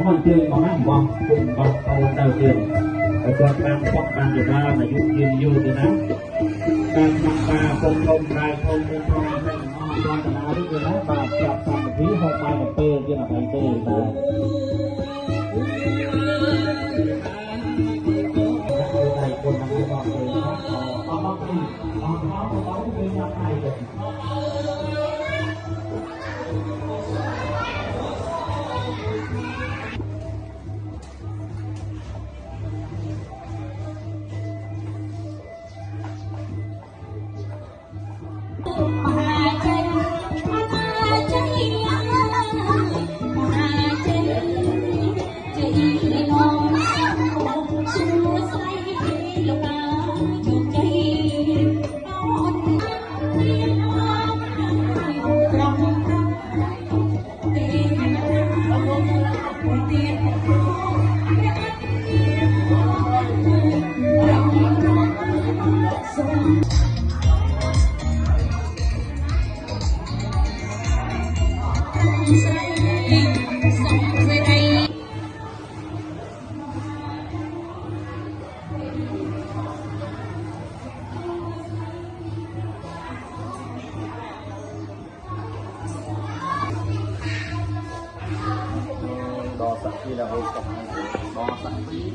Con chơi con ăn bom cùng bom câu đầu tiền ở cho ban bóc ban được ra là dùng tiền nhiều từ đó ban năm ba không không hai không không không hai con từ đó đi từ đó và chọn xong một tí hôm mai một tơ kia là phải tơ và này con năm cái bom rồi con bom đi con đấu với năm hai rồi đo sẵn khi là hộp cọc đo sẵn khi